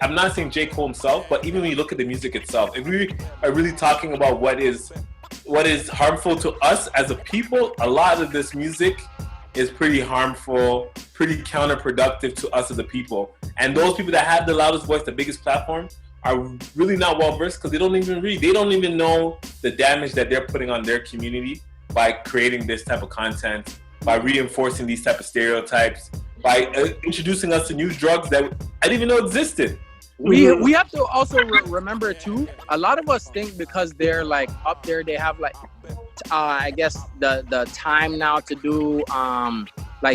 I'm not saying J. Cole himself, but even when you look at the music itself, if we are really talking about what is harmful to us as a people, a lot of this music is pretty harmful, pretty counterproductive to us as a people. And those people that have the loudest voice, the biggest platform, are really not well versed because they don't even read. They don't even know the damage that they're putting on their community by creating this type of content, by reinforcing these type of stereotypes, by introducing us to new drugs that I didn't even know existed. We have to also remember too, a lot of us think because they're like up there, they have like I guess the time now to do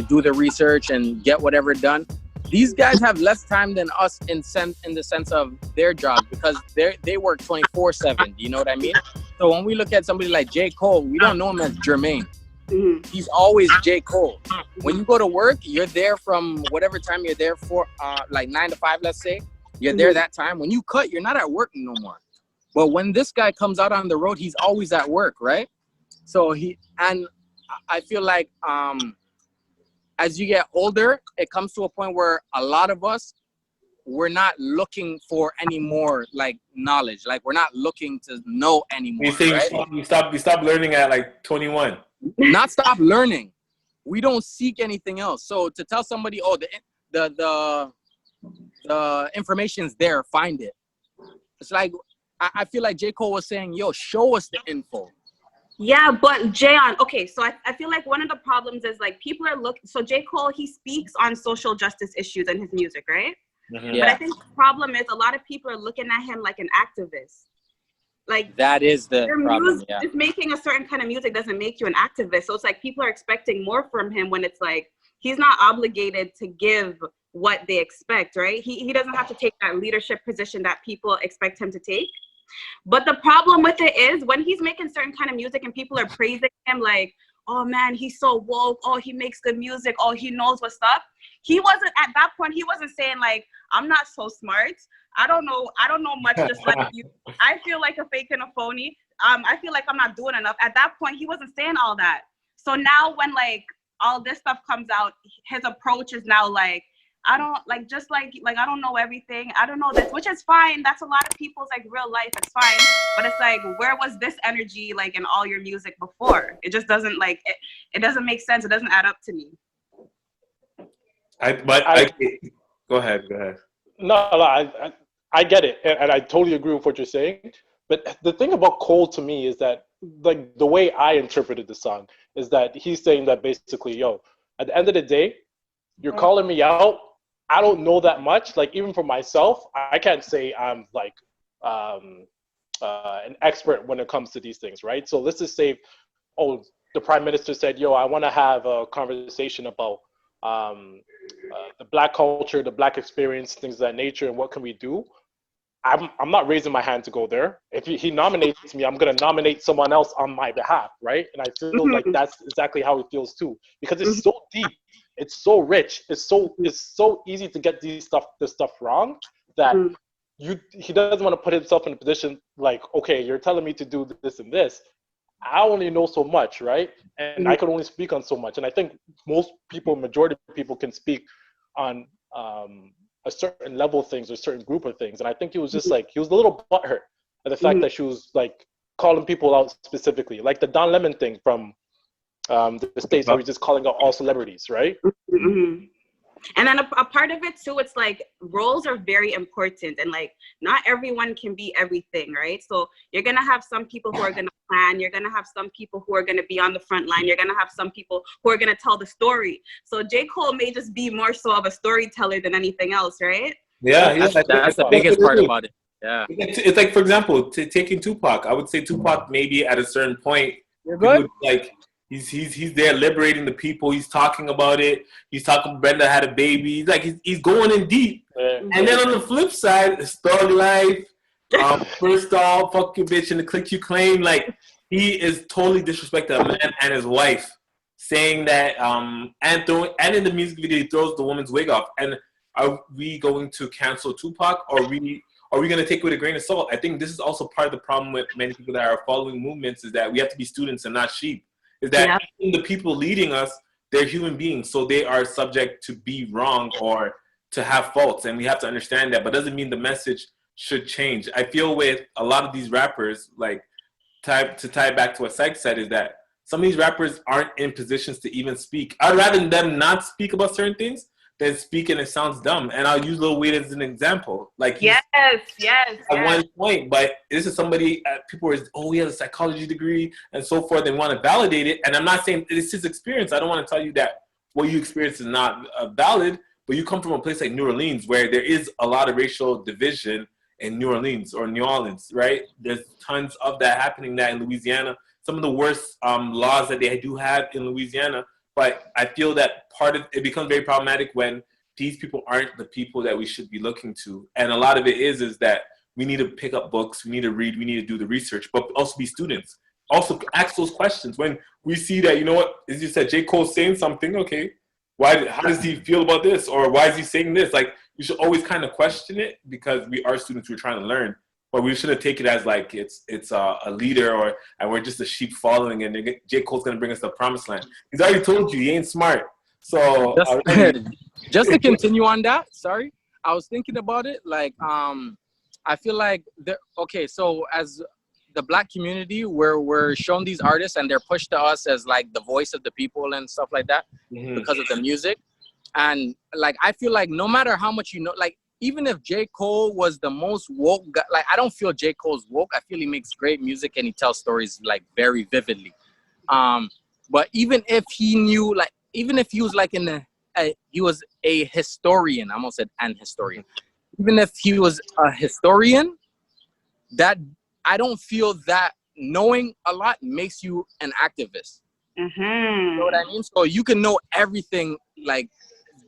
do the research and get whatever done. These guys have less time than us in the sense of their job because they work 24/7. You know what I mean? So when we look at somebody like J. Cole, we don't know him as Jermaine. He's always J. Cole. When you go to work, you're there from whatever time you're there for, like 9 to 5, let's say. You're there that time. When you cut, you're not at work no more. But when this guy comes out on the road, he's always at work, right? So I feel like as you get older, it comes to a point where a lot of us, we're not looking for any more like knowledge. Like we're not looking to know anymore. You say right? you stop learning at like 21. Not stop learning. We don't seek anything else. So to tell somebody, oh, the information's there, find it. It's like I feel like J. Cole was saying, yo, show us the info. Yeah, but Jayon, okay, so I feel like one of the problems is like people are looking, so J. Cole, he speaks on social justice issues in his music, right? Yeah. But I think the problem is a lot of people are looking at him like an activist. Like that is the problem. Yeah. Just making a certain kind of music doesn't make you an activist. So it's like people are expecting more from him when it's like he's not obligated to give what they expect, right? He doesn't have to take that leadership position that people expect him to take. But the problem with it is when he's making certain kind of music and people are praising him like, oh man, he's so woke, oh, he makes good music, oh, he knows what's up. He wasn't, at that point, he wasn't saying like, I'm not so smart. I don't know much, just like you. I feel like a fake and a phony. I feel like I'm not doing enough. At that point, he wasn't saying all that. So now when like all this stuff comes out, his approach is now like, I don't like, just like I don't know everything. I don't know this, which is fine. That's a lot of people's like real life. It's fine. But it's like, where was this energy like in all your music before? It just doesn't like, it doesn't make sense. It doesn't add up to me. Go ahead. No, I get it. And I totally agree with what you're saying. But the thing about Cole to me is that like the way I interpreted the song is that he's saying that basically, yo, at the end of the day, you're calling me out. I don't know that much. Like even for myself, I can't say I'm like an expert when it comes to these things, right? So let's just say, oh, the prime minister said, yo, I want to have a conversation about the black culture, the black experience, things of that nature, and what can we do? I'm not raising my hand to go there. If he nominates me, I'm going to nominate someone else on my behalf, right? And I feel like that's exactly how he feels too, because it's so deep. It's so rich. It's so easy to get this stuff wrong that he doesn't want to put himself in a position like, okay, you're telling me to do this and this. I only know so much, right? And I can only speak on so much. And I think majority of people can speak on a certain level of things or a certain group of things. And I think he was just like, he was a little butthurt at the fact that she was like calling people out specifically, like the Don Lemon thing from the States, where he's just calling out all celebrities, right? And then a part of it too, it's like roles are very important, and like not everyone can be everything, right? So you're gonna have some people who are gonna plan, you're gonna have some people who are gonna be on the front line, you're gonna have some people who are gonna tell the story. So J. Cole may just be more so of a storyteller than anything else, right? Yeah, that's the biggest part about it. Yeah, it's like, for example, taking Tupac, I would say Tupac maybe at a certain point, like he's there liberating the people. He's talking about it. He's talking. Brenda had a baby. He's like he's going in deep. And then on the flip side, Thug Life, First Off, Fuck Your Bitch, and the Click You Claim. Like he is totally disrespecting a man and his wife, saying that and in the music video he throws the woman's wig off. And are we going to cancel Tupac, or are we going to take it with a grain of salt? I think this is also part of the problem with many people that are following movements, is that we have to be students and not sheep. Is that even the people leading us, they're human beings, so they are subject to be wrong or to have faults, and we have to understand that. But doesn't mean the message should change. I feel with a lot of these rappers, like to tie back to what Sikes said, is that some of these rappers aren't in positions to even speak. I'd rather them not speak about certain things than speak and it sounds dumb. And I'll use Lil Wayne as an example. Like yes. At one point, but this is somebody, people are, oh, he has a psychology degree and so forth. They want to validate it. And I'm not saying it's his experience. I don't want to tell you that what you experience is not valid, but you come from a place like New Orleans where there is a lot of racial division in New Orleans, right? There's tons of that happening now in Louisiana. Some of the worst laws that they do have in Louisiana. But I feel that part of it becomes very problematic when these people aren't the people that we should be looking to. And a lot of it is that we need to pick up books, we need to read, we need to do the research, but also be students. Also ask those questions. When we see that, you know what, as you said, J. Cole's saying something, okay, how does he feel about this? Or why is he saying this? Like, you should always kind of question it, because we are students who are trying to learn. But we shouldn't take it as like it's a leader and we're just a sheep following, and J. Cole's gonna bring us to the promised land. He's already told you he ain't smart. So just to continue on that, sorry, I was thinking about it. Like I feel like so as the Black community, we're shown these artists and they're pushed to us as like the voice of the people and stuff like that because of the music. And like I feel like no matter how much you know, like even if J. Cole was the most woke guy, like I don't feel J. Cole's woke. I feel he makes great music and he tells stories like very vividly. But even if he knew, like, even if he was like he was a historian, I almost said an historian. Even if he was a historian, that I don't feel that knowing a lot makes you an activist. You know what I mean? So you can know everything like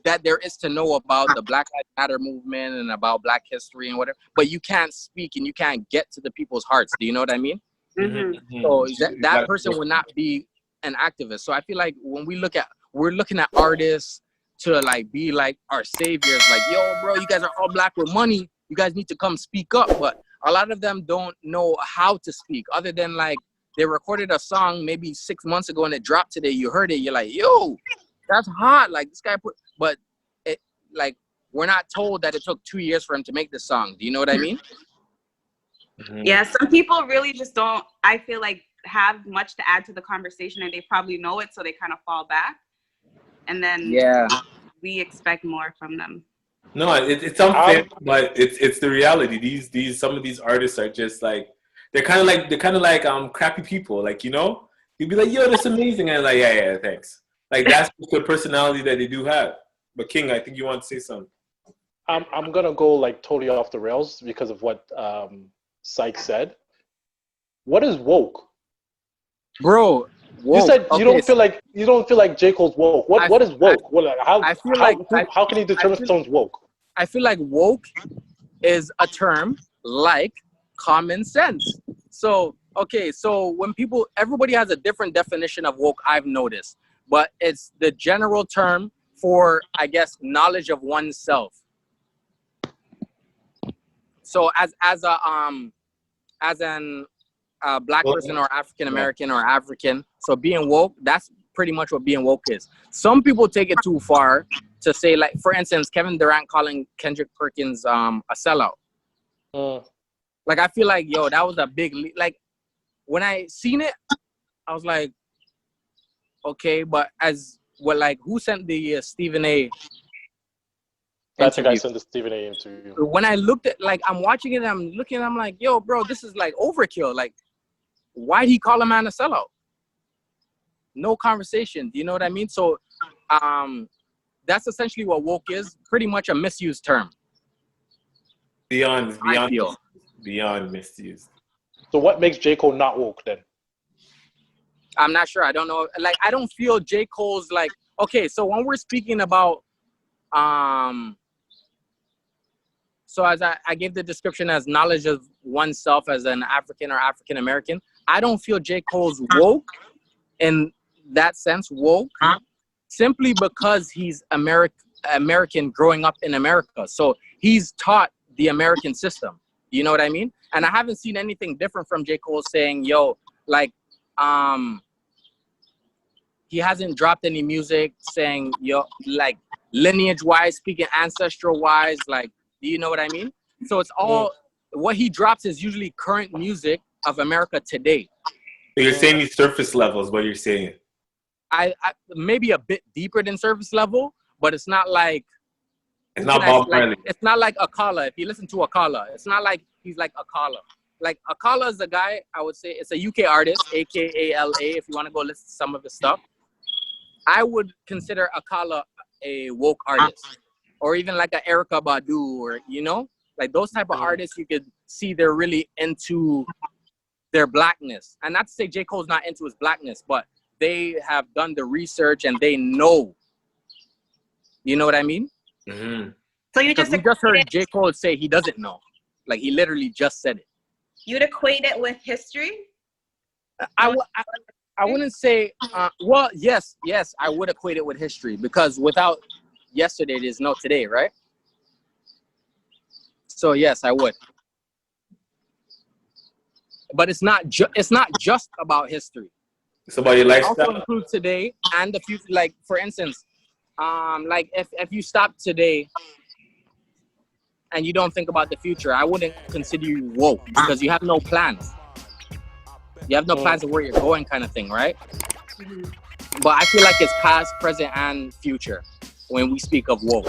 that there is to know about the Black Lives Matter movement and about Black history and whatever, but you can't speak and you can't get to the people's hearts. Do you know what I mean? So that person would not be an activist. So I feel like when we're looking at artists to like be like our saviors, like, yo, bro, you guys are all Black with money. You guys need to come speak up. But a lot of them don't know how to speak, other than like they recorded a song maybe 6 months ago and it dropped today. You heard it. You're like, yo, that's hot. Like this guy but it, like, we're not told that it took 2 years for him to make this song. Do you know what I mean? Yeah, some people really just don't, I feel like, have much to add to the conversation, and they probably know it, so they kind of fall back. And then we expect more from them. No, it's unfair, but it's the reality. These some of these artists are just like they're kind of like crappy people. Like, you know, you'd be like, yo, that's amazing, and like, yeah, thanks. Like that's the personality that they do have. But King, I think you want to say something. I'm gonna go like totally off the rails because of what Sikes said. What is woke, bro? Woke. You said you don't feel like J. Cole's woke. What is woke? How can you determine someone's woke? I feel like woke is a term like common sense. So when everybody has a different definition of woke, I've noticed, but it's the general term for, I guess, knowledge of oneself. So as an Black person or African American or African, so being woke, that's pretty much what being woke is. Some people take it too far to say, like, for instance, Kevin Durant calling Kendrick Perkins a sellout. Like, I feel like, yo, that was a big like when I seen it, I was like, okay, but who sent the Stephen A. That's the guy sent the Stephen A. interview. When I looked at, like, I'm watching it, I'm like, yo, bro, this is like overkill. Like, why'd he call a man a sellout? No conversation. Do you know what I mean? So that's essentially what woke is, pretty much a misused term. Beyond misused. So what makes J. Cole not woke then? I'm not sure. I don't know. Like, I don't feel J. Cole's like, okay, so when we're speaking about so as I gave the description as knowledge of oneself as an African or African American, I don't feel J. Cole's woke in that sense, woke, simply because he's American growing up in America. So he's taught the American system. You know what I mean? And I haven't seen anything different from J. Cole saying, yo, like, he hasn't dropped any music saying, yo, like lineage-wise, speaking ancestral-wise. Like, do you know what I mean? So it's all, what he drops is usually current music of America today. So you're saying these surface levels, what you're saying? I maybe a bit deeper than surface level, but it's not like, it's not Bob Marley. It's not like Akala. If you listen to Akala, it's not like he's like Akala. Like Akala is a guy, I would say, it's a UK artist, AKALA, if you want to go listen to some of his stuff. I would consider Akala a woke artist, or even like a Erykah Badu, or, you know, like those type of artists, you could see they're really into their blackness. And not to say J. Cole's not into his blackness, but they have done the research and they know. You know what I mean? Mm-hmm. So you just heard J. Cole say he doesn't know. Like, he literally just said it. You'd equate it with history? I wouldn't say, well, yes, I would equate it with history, because without yesterday, there's no today, right? So yes, I would. But it's not just about history. It's about your lifestyle. It also includes today and the future. Like, for instance, like if you stop today and you don't think about the future, I wouldn't consider you woke, because you have no plans. You have no plans of where you're going, kind of thing, right? But I feel like it's past, present, and future when we speak of woke.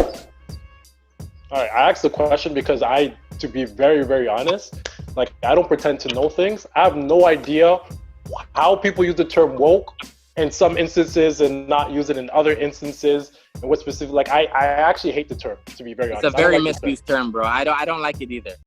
All right, I asked the question because to be very, very honest, like, I don't pretend to know things. I have no idea how people use the term woke in some instances and not use it in other instances, and what specific. Like, I actually hate the term, to be very honest. It's a very misused term, bro. I don't like it either.